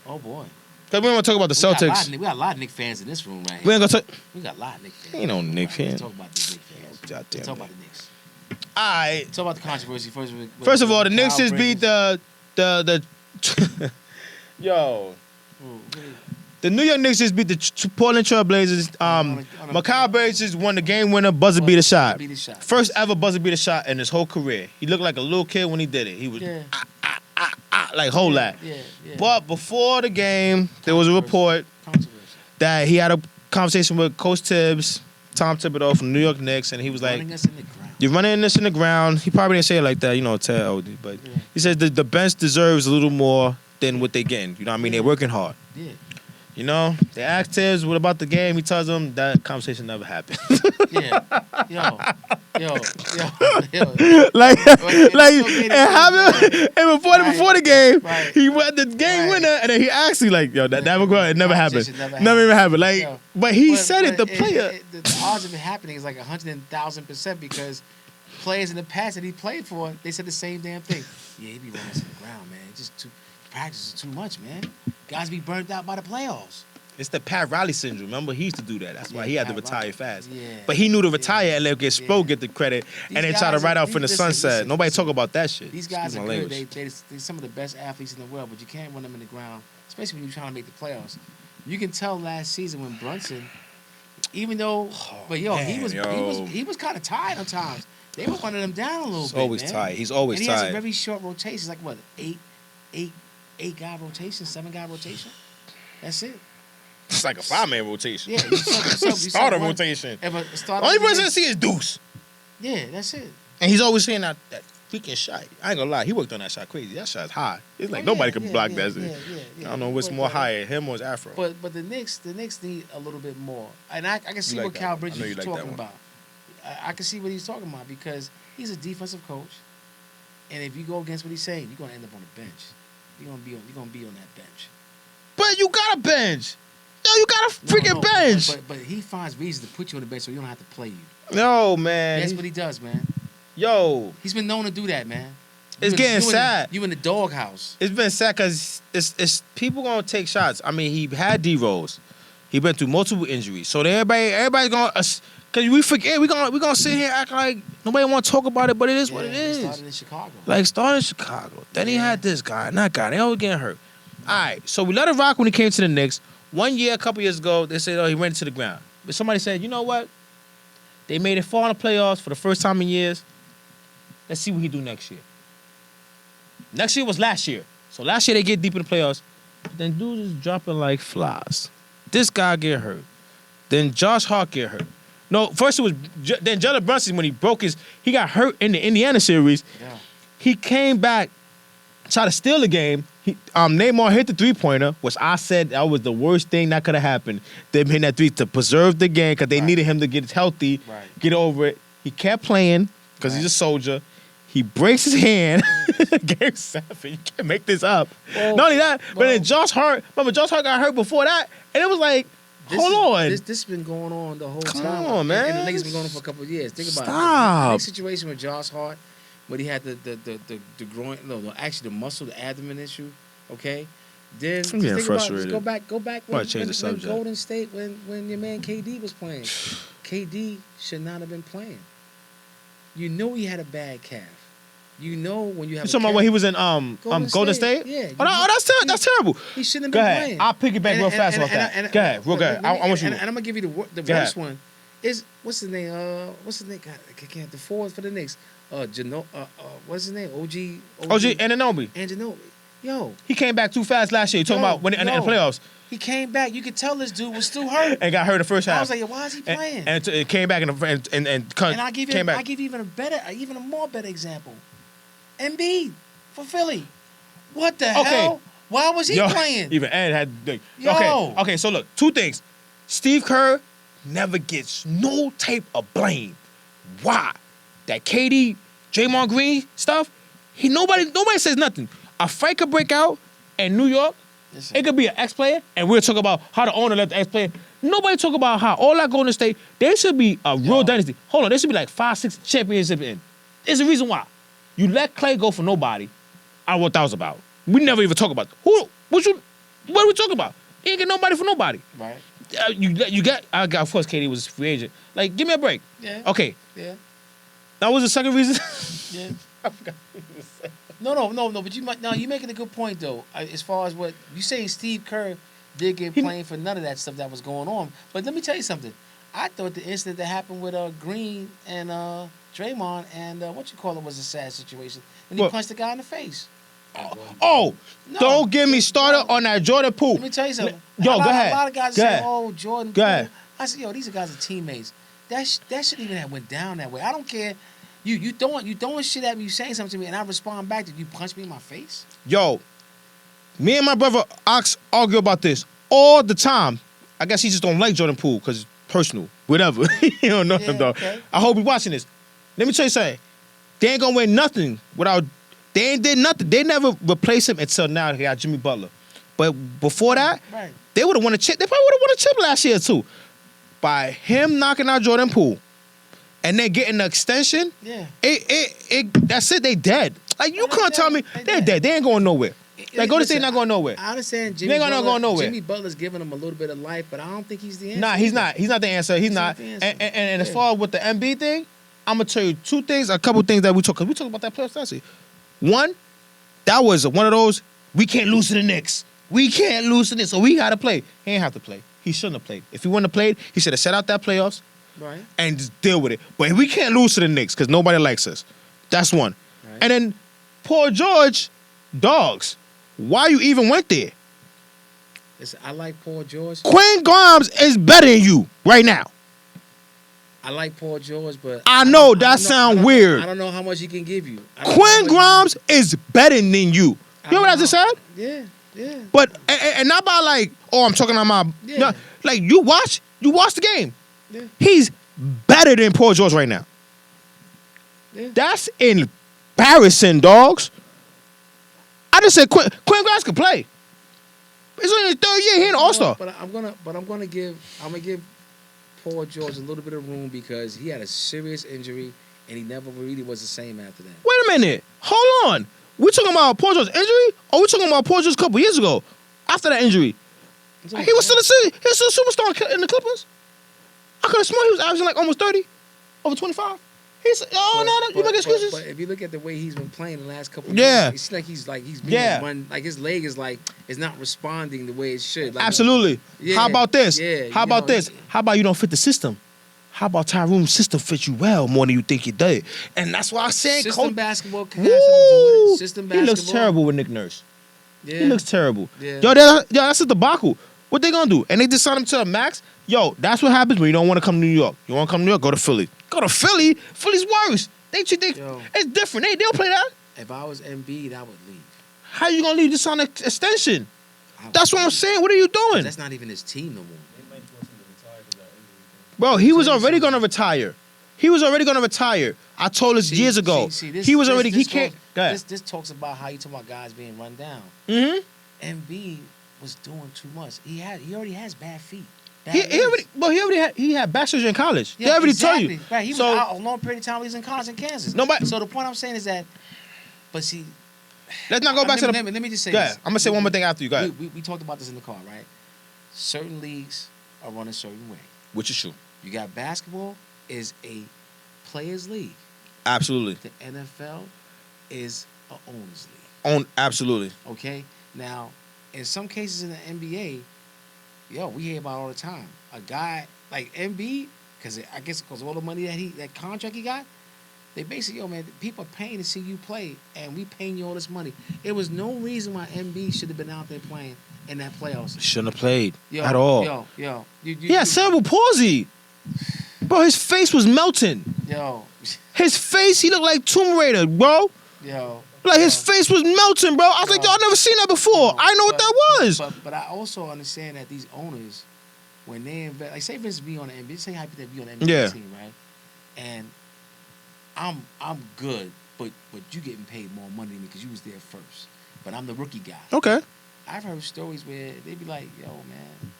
Oh boy. Cause we don't want to talk about the Celtics. We got a lot of Knicks fans in this room, right? We ain't gonna talk. We got a lot of Knicks fans. Ain't no Knicks fans. Let's talk about these Knicks fans. Let's talk about the Knicks. All right. Talk about the controversy first. First of all, the Knicks just beat the yo. The New York Knicks just beat the Portland Trail Blazers. Mikal Bridges just won the game winner buzzer beater shot. First ever buzzer beater shot in his whole career. He looked like a little kid when he did it. He was like whole lot. Yeah. But before the game, there was a report that he had a conversation with Coach Tibbs, Tom Thibodeau from the New York Knicks, and he was like, "You're running this in the ground." He probably didn't say it like that, Ted OD, but he said the bench deserves a little more than what they're getting. You know what I mean? They're working hard. Yeah. They asked Tibbs what about the game. He tells them that conversation never happened. Yeah. Yo. Like, and before the game, he went the game winner, and then he actually that never happened. Never even happened. Like, but he said it. The player. The odds of it happening is like 100,000% because players in the past that he played for, they said the same damn thing. Yeah, he be running to the ground, man. Just practice is too much, man. Guys be burnt out by the playoffs. It's the Pat Riley syndrome. Remember, he used to do that. That's why he had to retire fast. Yeah. But he knew to retire and let Spo get the credit, and then try to ride out from the sunset. Nobody talk about that shit. These guys are good. They're some of the best athletes in the world, but you can't run them in the ground, especially when you're trying to make the playoffs. You can tell last season when Brunson, even though, he was kind of tired at times. They were running him down a little bit. He's always tired. He's always tired. And he has a very short rotation. It's like what, eight guy rotation, 7 guy rotation. That's it. It's like a 5-man rotation. Yeah, starter rotation. Only person I see is Deuce. Yeah, that's it. And he's always saying that freaking shot. I ain't gonna lie, he worked on that shot crazy. That shot's high. It's like nobody could block that. I don't know what's more higher, him or his afro. But the Knicks need a little bit more. And I can see what Cal Bridges is talking about. I can see what he's talking about because he's a defensive coach, and if you go against what he's saying, you're gonna end up on the bench. You're gonna be on that bench. But you got a bench. Yo, you got a freaking bench. But he finds reasons to put you on the bench so you don't have to play you. No, man. That's what he does, man. Yo. He's been known to do that, man. It's getting sad. You in the doghouse. It's been sad because it's people gonna take shots. I mean, he had D-rolls. He been through multiple injuries. So everybody's gonna cause we forget we gonna sit here and act like nobody wanna talk about it, but it is what it is. Started in Chicago. Started in Chicago. Then he had this guy and that guy. They all getting hurt. All right, so we let it rock when he came to the Knicks. 1 year, a couple years ago, they said, he ran into the ground. But somebody said, you know what? They made it far in the playoffs for the first time in years. Let's see what he do next year. Next year was last year. So last year they get deep in the playoffs. But then dudes is dropping like flies. This guy get hurt. Then Josh Hart get hurt. No, first it was, then Jalen Brunson, when he got hurt in the Indiana series. Yeah. He came back, tried to steal the game. Neymar hit the three-pointer, which I said that was the worst thing that could have happened. Them hitting that three to preserve the game because they needed him to get healthy, get over it. He kept playing because he's a soldier. He breaks his hand. Game 7. You can't make this up. Not only that, but then Josh Hart got hurt before that, and it was like, hold on. This has been going on the whole time. Come on, man. And the niggas been going on for a couple of years. Think about it. Stop. The situation with Josh Hart, when he had the groin, actually the muscle, the abdomen issue, okay? Then I'm getting frustrated. Go back when Golden State, when your man KD was playing. KD should not have been playing. You know he had a bad calf. You know when you have. You talking about when he was in Golden State? Yeah. That's terrible. He shouldn't have been playing. I'll piggyback real fast off that. Go ahead, real good. I want you. And I'm gonna give you the worst one. Is what's his name? God, I can't. The forward for the Knicks. What's his name? OG Anunoby. Yo. He came back too fast last year. You talking about when in the playoffs? He came back. You could tell this dude was still hurt. And got hurt the first half. I was like, why is he playing? And it came back and I give you even a more better example. Embiid for Philly. What the hell? Why was he playing? Even Ed had. Okay. So look, two things. Steve Kerr never gets no type of blame. Why? That KD, Draymond Green stuff. Nobody says nothing. A fight could break out in New York. Listen. It could be an ex-player, and we'll talk about how the owner let the ex-player. Nobody talk about how all that Golden State, there should be a real dynasty. Hold on, there should be like 5-6 championships in. There's a reason why. You let Clay go for nobody. I don't know what that was about. We never even talk about that. What are we talking about? He ain't get nobody for nobody. Right. I got, of course, KD was a free agent. Like, give me a break. Yeah. Okay. Yeah. That was the second reason. Yeah. I forgot what you were saying. No. But you're making a good point though. As far as what you saying, Steve Kerr did get blamed for none of that stuff that was going on. But let me tell you something. I thought the incident that happened with Green and Draymond and was a sad situation. And he punched the guy in the face. No, don't get me started on that Jordan Poole. Let me tell you something. Go ahead. A lot of guys say, "Oh, Jordan Go ahead. Poole." I said, "Yo, these are guys are teammates. That shouldn't even have went down that way. I don't care. You throwing shit at me, you saying something to me, and I respond back to you punch me in my face." Yo, me and my brother Ox argue about this all the time. I guess he just don't like Jordan Poole because it's personal. Whatever. You don't know him though. Okay. I hope he's watching this. Let me tell you something. They ain't gonna win nothing without. They ain't did nothing. They never replaced him until now. They got Jimmy Butler. But before that, right. They would have won a chip. They probably would have won a chip last year too. By him knocking out Jordan Poole and then getting the extension, that's it. They dead. Like you can't tell me they're dead. They ain't going nowhere. Like Golden State not going nowhere. I understand Jimmy Butler, not going nowhere. Jimmy Butler's giving him a little bit of life, but I don't think he's the answer. Nah, he's not. He's not the answer. He's not. And as far as with the MB thing, I'm gonna tell you two things, a couple things that we talk. Cause we talk about that playoff last year. One, that was one of those. We can't lose to the Knicks. We can't lose to this, so we gotta play. He ain't have to play. He shouldn't have played. If he wouldn't have played, he should have set out that playoffs, right, and just deal with it. But we can't lose to the Knicks because nobody likes us. That's one. Right. And then Paul George, dogs. Why you even went there? Listen, I like Paul George. Quinn Grimes is better than you right now. I like Paul George, but I know that sounds weird. I don't know how much he can give you. Quinn Grimes is better than you. You know what I just said? Yeah. But and not by like, oh, I'm talking about my no, like you watch the game. Yeah. He's better than Paul George right now. Yeah. That's embarrassing, dogs. I just said Quinn Grimes can play. It's only his third year. He ain't an all-star. But I'm gonna give Paul George a little bit of room because he had a serious injury and he never really was the same after that. Wait a minute. Hold on. We talking about Paul George's injury, or we talking about Paul George a couple years ago after that injury? He was still a superstar in the Clippers. I could have sworn he was averaging like almost 30, over 25. You make excuses. But if you look at the way he's been playing the last couple of years, it's like he's being run, like his leg is not responding the way it should. Like, absolutely. How about this? Yeah, How about this? How about you don't fit the system? How about Tyrone's system fits you well more than you think it did? And that's why I said system basketball can have something to do with it. System basketball. He looks terrible with Nick Nurse. Yeah. He looks terrible. Yeah. That's a debacle. What they gonna do? And they just signed him to a max? Yo, that's what happens when you don't want to come to New York. You want to come to New York? Go to Philly. Go to Philly? Philly's worse. It's different. They don't play that. If I was Embiid, I would leave. How you gonna leave this on an extension? That's what I'm saying. What are you doing? That's not even his team no more. Bro, he was already gonna retire. I told us years ago. He can't. This talks about how you talk about guys being run down. Mm-hmm. Embiid was doing too much. He already has bad feet. He had back surgery in college. Yeah, they already exactly. told you. Right, he was out a long period of time. He was in college in Kansas. So the point I'm saying is that, but see, let's not go back to the. Let me just say this. I'm gonna say one more thing after you. Go ahead. We talked about this in the car, right? Certain leagues are run a certain way. Which is true. You got basketball is a players' league. Absolutely. The NFL is a owners' league. Absolutely. Okay. Now, in some cases in the NBA, we hear about all the time. A guy like Embiid, because all the money that contract he got, they basically, man, people are paying to see you play, and we paying you all this money. There was no reason why Embiid should have been out there playing in that playoffs. Shouldn't have played at all. He had cerebral palsy. Bro, his face was melting. His face, he looked like Tomb Raider, bro. His face was melting, bro. I was like, I've never seen that before. I know what that was. But I also understand that these owners, when they invest, like say for instance, be on the NBA, say hypothetically be on the NBA team, right? And I'm good, but you getting paid more money than me because you was there first. But I'm the rookie guy. Okay. I've heard stories where they be like, yo, man,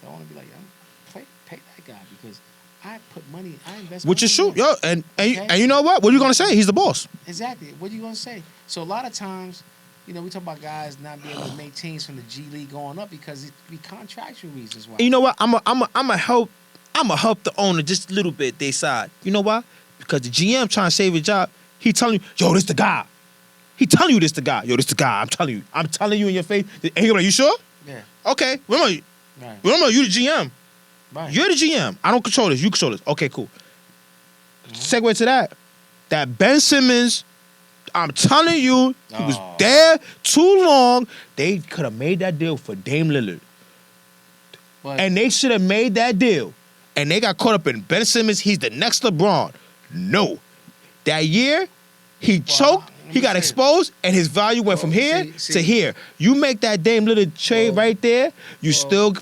I want to be like, pay that guy because I put money, I invest. Which is true, yo, and you know what? What are you gonna say? He's the boss. Exactly. What are you gonna say? So a lot of times, we talk about guys not being able to make teams from the G League going up because it be contractual reasons why. And you know what? I'm a help the owner just a little bit. They side. You know why? Because the GM trying to save his job. He telling you, yo, this the guy. He telling you this the guy. Yo, this the guy. I'm telling you in your face. And he like, you sure? Yeah. Okay. Remember, Right. you the GM. Right. You're the GM. I don't control this. You control this. Okay, cool. Segue to that. That Ben Simmons, I'm telling you, he was there too long. They could have made that deal for Dame Lillard. But, And they should have made that deal. And they got caught up in Ben Simmons. He's the next LeBron. No. That year, he choked. He got exposed, and his value went from here to here. You make that Dame Lillard trade right there, you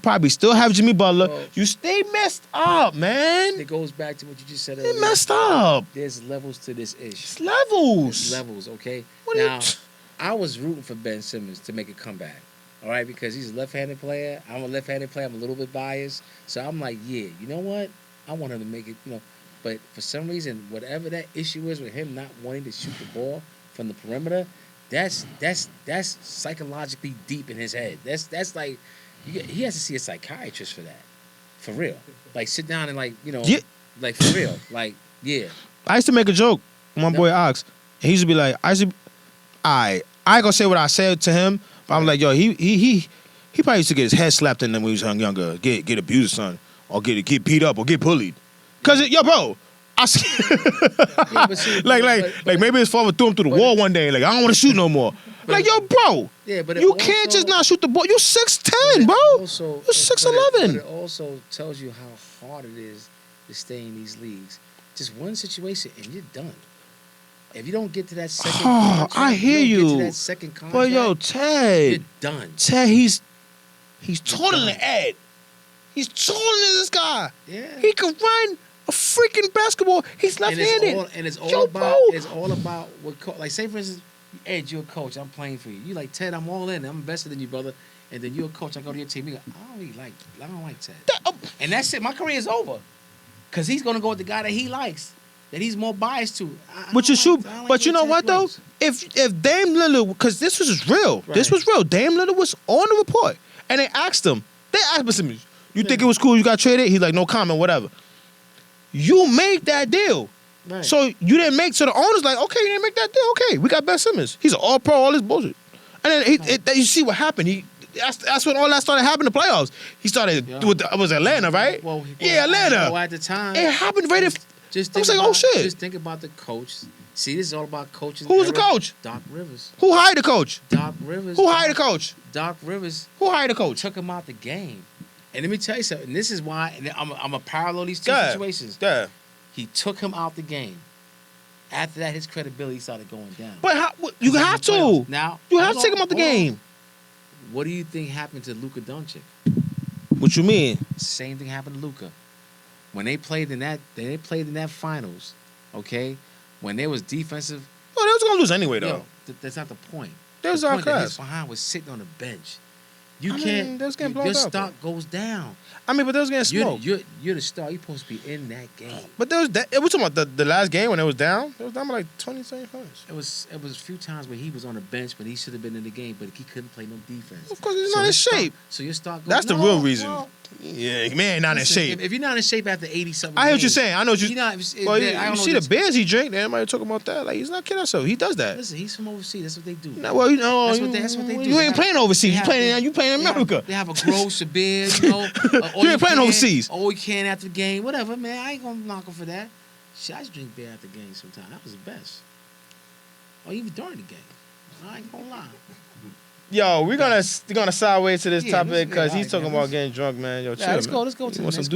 probably still have Jimmy Butler. You stay messed up, man. It goes back to what you just said They earlier. messed up. There's levels to this issue. It's levels. There's levels, okay? What now, I was rooting for Ben Simmons to make a comeback, all right? Because he's a left-handed player. I'm a left-handed player. I'm a little bit biased. So I'm like, yeah, you know what? I want him to make it, But for some reason, whatever that issue is with him not wanting to shoot the ball from the perimeter, that's psychologically deep in his head. That's like he has to see a psychiatrist for that, for real. Like sit down and like for real, like yeah. I used to make a joke with my boy Ox, and he used to be like, I ain't gonna say what I said to him, but I'm like, yo, he probably used to get his head slapped in when he was younger, get abused, son, or get beat up or get bullied, cause bro. Maybe his father threw him through the wall one day. Like, I don't want to shoot no more. Like, yo, bro. Yeah, but you can't just not shoot the ball. You 6'10", bro. You 6'11". But it also tells you how hard it is to stay in these leagues. Just one situation and you're done. If you don't get to that second contract, I hear you. Get to that second contract, but yo, Ted. You're done. Ted, he's taller than Ed. He's taller than this guy. Yeah. He can run a freaking basketball. He's left-handed. And it's all about what like say for instance, Ed, you're a coach. I'm playing for you. You like Ted? I'm all in. I'm invested in you, brother. And then you're a coach. I go to your team. You go, I don't like Ted. And that's it. My career is over. Cause he's gonna go with the guy that he likes, that he's more biased to. But you know what though? If Dame Lillard, because this was real. Right. This was real. Dame Lillard was on the report, and they asked him. They asked him, "You think it was cool? You got traded?" He's like, "No comment, whatever." You made that deal. Right. So you didn't make, so the owner's like, okay, you didn't make that deal. Okay, we got Ben Simmons. He's an all-pro, all this bullshit. And then you see what happened. That's when all that started happening in the playoffs. He started with, it was Atlanta, right? Atlanta. Well, at the time. It happened right Just I was like, oh, shit. Just think about the coach. See, this is all about coaches. Who was the coach? Doc Rivers. Who hired the coach? Doc Rivers. Who hired the coach? Doc Rivers. Who hired the coach? Took him out the game. And let me tell you something. This is why I'm going to parallel these two situations. Yeah. He took him out the game. After that, his credibility started going down. But you have to. Now you have to take him out the game. What do you think happened to Luka Doncic? What you mean? Same thing happened to Luka. When they played in that finals, okay, when there was defensive. Oh, they was gonna lose anyway, though. That's not the point. There was our class. His behind was sitting on the bench. Your stock goes down. I mean, but they was getting smoked. You're the star. You're supposed to be in that game. But there was that. It was talking about the last game when it was down. It was down by like 20, 30 points. It was a few times where he was on the bench, but he should have been in the game, but he couldn't play no defense. Of course, he's not in shape. So your stock goes. That's the real reason. Yeah, man, not in shape. If you're not in shape after 80-something, I hear what you're saying. I know what you. Well, you see the beers he drink. Everybody talking about that. Like he's not kidding himself. He does that. Listen, he's from overseas. That's what they do. No, well, that's what they do. You ain't playing overseas. You playing in America. They have a gross, a beer. You ain't playing overseas. Oh, you can after the game. Whatever, man. I ain't gonna knock him for that. Shit, I just drink beer after the game sometimes. That was the best. Or even during the game. I ain't gonna lie. Yo, we're gonna sideways to this topic because he's talking about getting drunk, man. Yo, chill, let's go to the next.